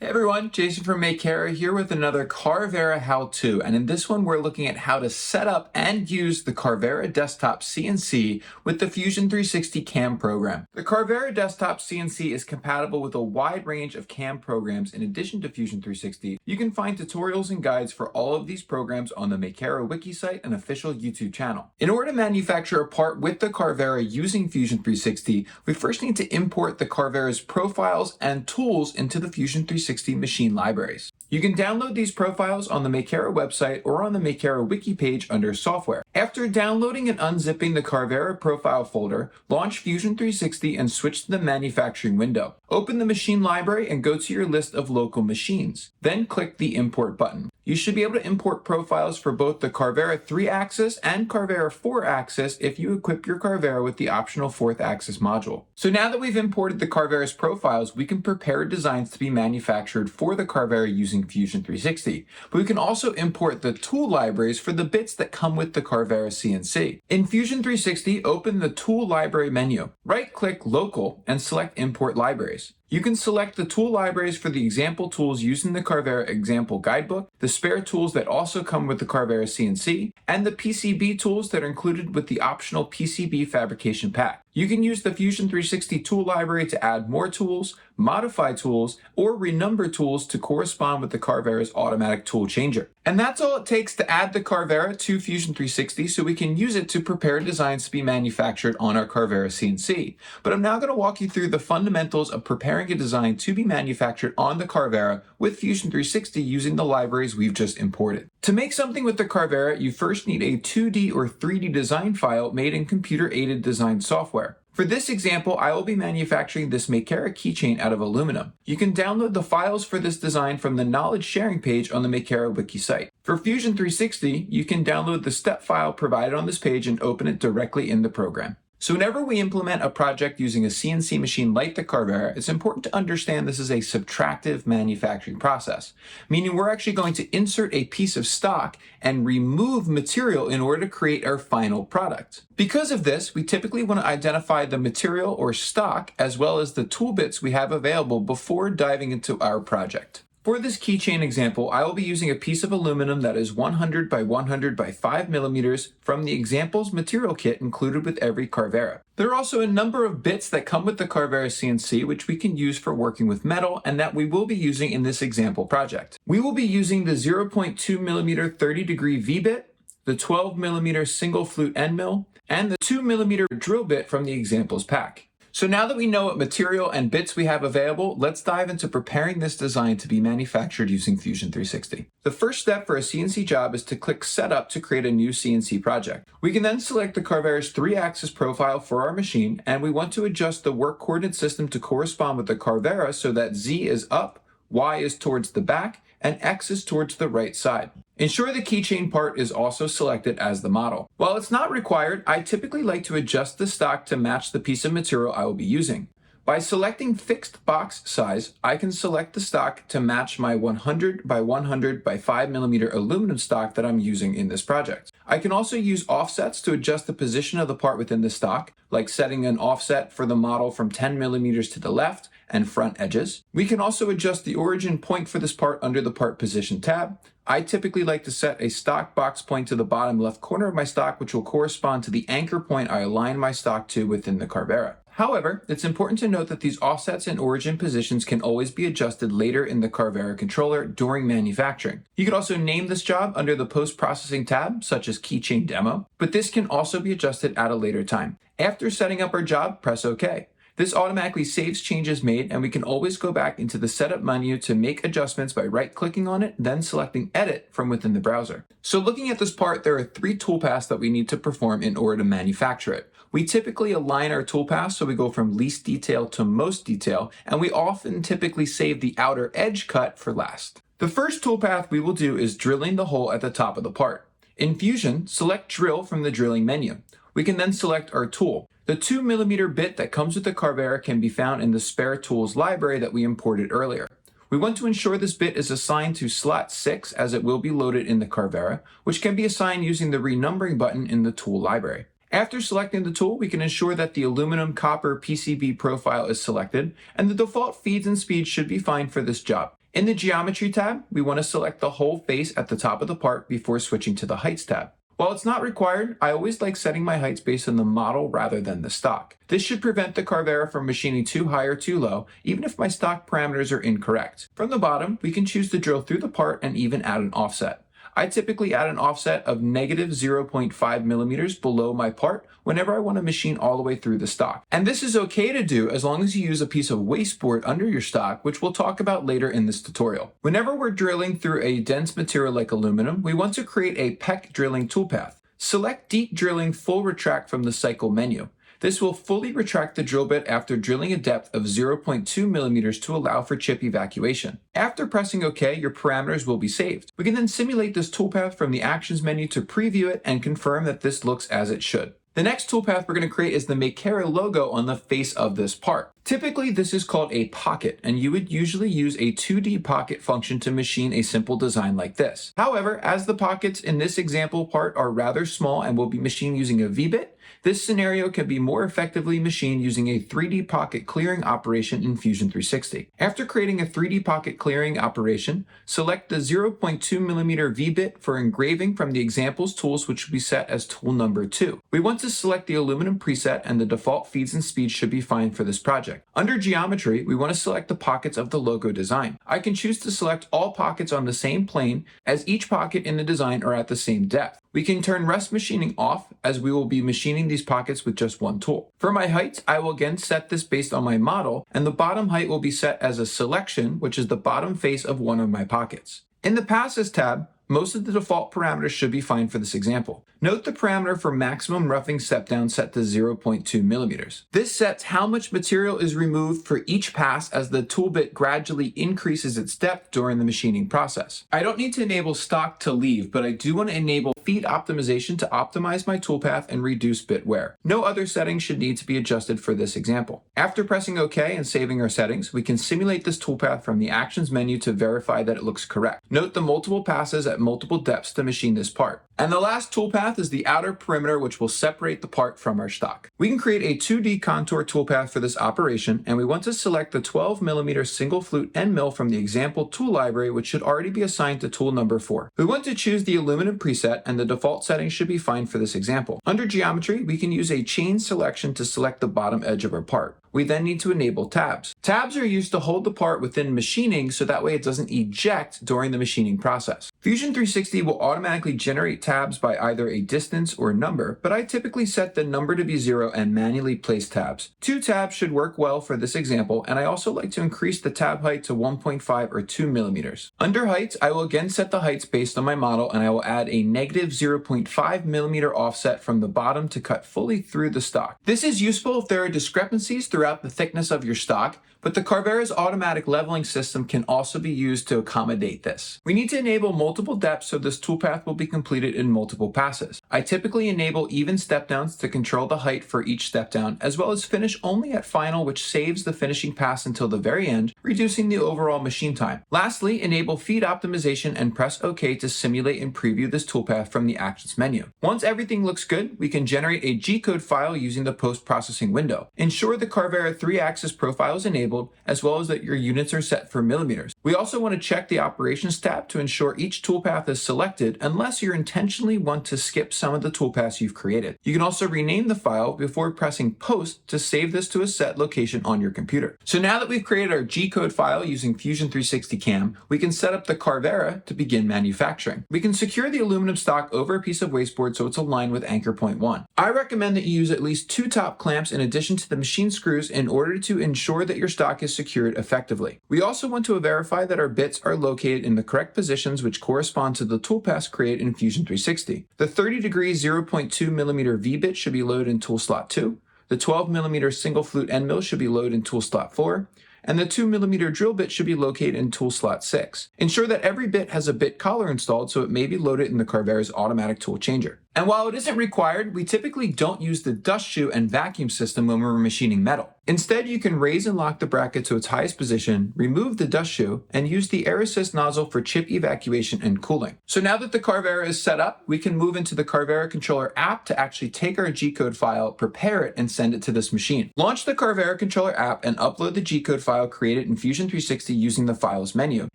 Hey everyone, Jason from Makera here with another Carvera how-to, and in this one we're looking at how to set up and use the Carvera Desktop CNC with the Fusion 360 CAM program. The Carvera Desktop CNC is compatible with a wide range of CAM programs in addition to Fusion 360. You can find tutorials and guides for all of these programs on the Makera wiki site and official YouTube channel. In order to manufacture a part with the Carvera using Fusion 360, we first need to import the Carvera's profiles and tools into the Fusion 360 machine libraries. You can download these profiles on the Makera website or on the Makera wiki page under software. After downloading and unzipping the Carvera profile folder, launch Fusion 360 and switch to the manufacturing window. Open the machine library and go to your list of local machines. Then click the import button. You should be able to import profiles for both the Carvera 3-axis and Carvera 4-axis if you equip your Carvera with the optional 4th-axis module. So now that we've imported the Carvera's profiles, we can prepare designs to be manufactured for the Carvera using Fusion 360. But we can also import the tool libraries for the bits that come with the Carvera CNC. In Fusion 360, open the Tool Library menu. Right-click Local and select Import Libraries. You can select the tool libraries for the example tools used in the Carvera example guidebook, the spare tools that also come with the Carvera CNC, and the PCB tools that are included with the optional PCB fabrication pack. You can use the Fusion 360 tool library to add more tools, modify tools, or renumber tools to correspond with the Carvera's automatic tool changer. And that's all it takes to add the Carvera to Fusion 360 so we can use it to prepare designs to be manufactured on our Carvera CNC. But I'm now going to walk you through the fundamentals of preparing a design to be manufactured on the Carvera with Fusion 360 using the libraries we've just imported. To make something with the Carvera, you first need a 2D or 3D design file made in computer-aided design software. For this example, I will be manufacturing this Makera keychain out of aluminum. You can download the files for this design from the knowledge sharing page on the Makera wiki site. For Fusion 360, you can download the step file provided on this page and open it directly in the program. So whenever we implement a project using a CNC machine like the Carvera, it's important to understand this is a subtractive manufacturing process, meaning we're actually going to insert a piece of stock and remove material in order to create our final product. Because of this, we typically want to identify the material or stock as well as the tool bits we have available before diving into our project. For this keychain example, I will be using a piece of aluminum that is 100 by 100 by 5 millimeters from the examples material kit included with every Carvera. There are also a number of bits that come with the Carvera CNC which we can use for working with metal and that we will be using in this example project. We will be using the 0.2 millimeter 30-degree V-bit, the 12 millimeter single flute end mill, and the 2 millimeter drill bit from the examples pack. So now that we know what material and bits we have available, let's dive into preparing this design to be manufactured using Fusion 360. The first step for a CNC job is to click Setup to create a new CNC project. We can then select the Carvera's 3-axis profile for our machine, and we want to adjust the work coordinate system to correspond with the Carvera so that Z is up, Y is towards the back, and X is towards the right side. Ensure the keychain part is also selected as the model. While it's not required, I typically like to adjust the stock to match the piece of material I will be using. By selecting fixed box size, I can select the stock to match my 100 by 100 by 5 millimeter aluminum stock that I'm using in this project. I can also use offsets to adjust the position of the part within the stock, like setting an offset for the model from 10 millimeters to the left and front edges. We can also adjust the origin point for this part under the Part Position tab. I typically like to set a stock box point to the bottom left corner of my stock, which will correspond to the anchor point I align my stock to within the Carvera. However, it's important to note that these offsets and origin positions can always be adjusted later in the Carvera controller during manufacturing. You could also name this job under the Post-Processing tab, such as Keychain Demo, but this can also be adjusted at a later time. After setting up our job, press OK. This automatically saves changes made, and we can always go back into the Setup menu to make adjustments by right-clicking on it, then selecting Edit from within the browser. So looking at this part, there are 3 toolpaths that we need to perform in order to manufacture it. We typically align our toolpaths so we go from least detail to most detail, and we often typically save the outer edge cut for last. The first toolpath we will do is drilling the hole at the top of the part. In Fusion, select Drill from the drilling menu. We can then select our tool. The 2 millimeter bit that comes with the Carvera can be found in the spare tools library that we imported earlier. We want to ensure this bit is assigned to slot 6 as it will be loaded in the Carvera, which can be assigned using the renumbering button in the tool library. After selecting the tool, we can ensure that the aluminum copper PCB profile is selected, and the default feeds and speeds should be fine for this job. In the Geometry tab, we want to select the whole face at the top of the part before switching to the Heights tab. While it's not required, I always like setting my heights based on the model rather than the stock. This should prevent the Carvera from machining too high or too low, even if my stock parameters are incorrect. From the bottom, we can choose to drill through the part and even add an offset. I typically add an offset of negative 0.5 millimeters below my part whenever I want to machine all the way through the stock. And this is okay to do as long as you use a piece of wasteboard under your stock, which we'll talk about later in this tutorial. Whenever we're drilling through a dense material like aluminum, we want to create a PEC drilling toolpath. Select Deep Drilling Full Retract from the Cycle menu. This will fully retract the drill bit after drilling a depth of 0.2 millimeters to allow for chip evacuation. After pressing OK, your parameters will be saved. We can then simulate this toolpath from the Actions menu to preview it and confirm that this looks as it should. The next toolpath we're going to create is the Makera logo on the face of this part. Typically, this is called a pocket, and you would usually use a 2D pocket function to machine a simple design like this. However, as the pockets in this example part are rather small and will be machined using a V-bit, this scenario can be more effectively machined using a 3D pocket clearing operation in Fusion 360. After creating a 3D pocket clearing operation, select the 0.2 millimeter V-bit for engraving from the examples tools, which will be set as tool number 2. We want to select the aluminum preset, and the default feeds and speeds should be fine for this project. Under Geometry, we want to select the pockets of the logo design. I can choose to select all pockets on the same plane, as each pocket in the design are at the same depth. We can turn rest machining off, as we will be machining these pockets with just one tool. For my heights, I will again set this based on my model, and the bottom height will be set as a selection, which is the bottom face of one of my pockets. In the Passes tab, most of the default parameters should be fine for this example. Note the parameter for maximum roughing step down set to 0.2 millimeters. This sets how much material is removed for each pass as the tool bit gradually increases its depth during the machining process. I don't need to enable stock to leave, but I do want to enable feed optimization to optimize my toolpath and reduce bit wear. No other settings should need to be adjusted for this example. After pressing OK and saving our settings, we can simulate this toolpath from the Actions menu to verify that it looks correct. Note the multiple passes at multiple depths to machine this part. And the last toolpath is the outer perimeter, which will separate the part from our stock. We can create a 2D contour toolpath for this operation, and we want to select the 12mm single flute end mill from the example tool library, which should already be assigned to tool number 4. We want to choose the aluminum preset, and the default settings should be fine for this example. Under Geometry, we can use a chain selection to select the bottom edge of our part. We then need to enable tabs. Tabs are used to hold the part within machining so that way it doesn't eject during the machining process. Fusion 360 will automatically generate tabs by either a distance or number, but I typically set the number to be 0 and manually place tabs. 2 tabs should work well for this example, and I also like to increase the tab height to 1.5 or 2 millimeters. Under heights, I will again set the heights based on my model, and I will add a negative 0.5 millimeter offset from the bottom to cut fully through the stock. This is useful if there are discrepancies throughout the thickness of your stock, but the Carvera's automatic leveling system can also be used to accommodate this. We need to enable multiple depths so this toolpath will be completed in multiple passes. I typically enable even step downs to control the height for each step down, as well as finish only at final, which saves the finishing pass until the very end, reducing the overall machine time. Lastly, enable feed optimization and press OK to simulate and preview this toolpath from the Actions menu. Once everything looks good, we can generate a G-code file using the post-processing window. Ensure the Carvera 3-axis profile is enabled, as well as that your units are set for millimeters. We also want to check the Operations tab to ensure each toolpath is selected unless you intentionally want to skip some of the toolpaths you've created. You can also rename the file before pressing Post to save this to a set location on your computer. So now that we've created our G-code file using Fusion 360 CAM, we can set up the Carvera to begin manufacturing. We can secure the aluminum stock over a piece of wasteboard so it's aligned with anchor point 1. I recommend that you use at least 2 top clamps in addition to the machine screws in order to ensure that your stock is secured effectively. We also want to verify that our bits are located in the correct positions which correspond to the toolpaths created in Fusion 360. The 30° 0.2 millimeter V-bit should be loaded in tool slot 2, the 12mm single flute end mill should be loaded in tool slot 4, and the 2mm drill bit should be located in tool slot 6. Ensure that every bit has a bit collar installed so it may be loaded in the Carvera's automatic tool changer. And while it isn't required, we typically don't use the dust chute and vacuum system when we're machining metal. Instead, you can raise and lock the bracket to its highest position, remove the dust chute, and use the air assist nozzle for chip evacuation and cooling. So now that the Carvera is set up, we can move into the Carvera controller app to actually take our G-code file, prepare it, and send it to this machine. Launch the Carvera controller app and upload the G-code file created in Fusion 360 using the Files menu.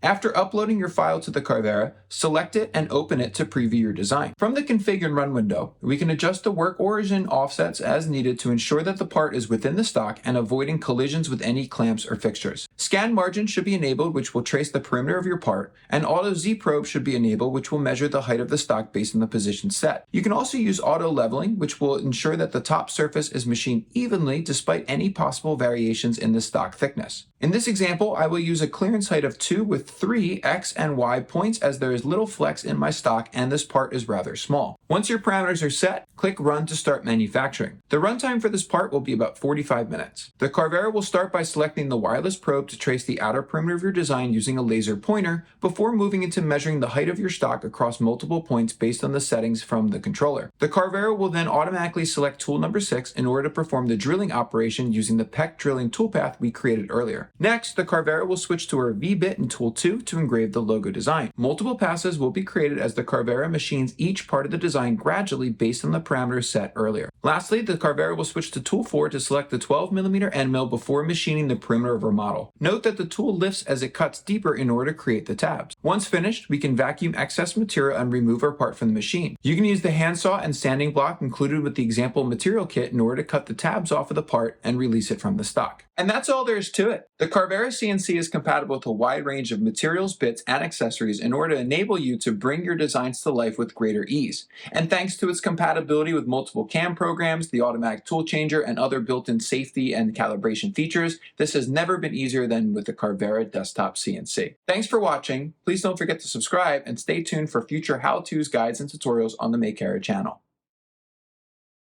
After uploading your file to the Carvera, select it and open it to preview your design. From the Config and Run window, we can adjust the work origin offsets as needed to ensure that the part is within the stock and avoiding collisions with any clamps or fixtures. Scan margin should be enabled, which will trace the perimeter of your part, and Auto Z probe should be enabled, which will measure the height of the stock based on the position set. You can also use auto leveling, which will ensure that the top surface is machined evenly despite any possible variations in the stock thickness. In this example, I will use a clearance height of 2 with 3 X and Y points as there is little flex in my stock and this part is rather small. Once your parameters are set, click Run to start manufacturing. The runtime for this part will be about 45 minutes. The Carvera will start by selecting the wireless probe to trace the outer perimeter of your design using a laser pointer before moving into measuring the height of your stock across multiple points based on the settings from the controller. The Carvera will then automatically select tool number 6 in order to perform the drilling operation using the PEC drilling toolpath we created earlier. Next, the Carvera will switch to our V-bit in tool 2 to engrave the logo design. Multiple passes will be created as the Carvera machines each part of the design gradually based on the parameters set earlier. Lastly, the Carvera will switch to tool 4 to select the 12mm end mill before machining the perimeter of our model. Note that the tool lifts as it cuts deeper in order to create the tabs. Once finished, we can vacuum excess material and remove our part from the machine. You can use the handsaw and sanding block included with the example material kit in order to cut the tabs off of the part and release it from the stock. And that's all there is to it. The Carvera CNC is compatible with a wide range of materials, bits, and accessories in order to enable you to bring your designs to life with greater ease. And thanks to its compatibility with multiple CAM programs, the automatic tool changer, and other built-in safety and calibration features, this has never been easier than with the Carvera Desktop CNC. Thanks for watching. Please don't forget to subscribe and stay tuned for future how-tos, guides, and tutorials on the Makera channel.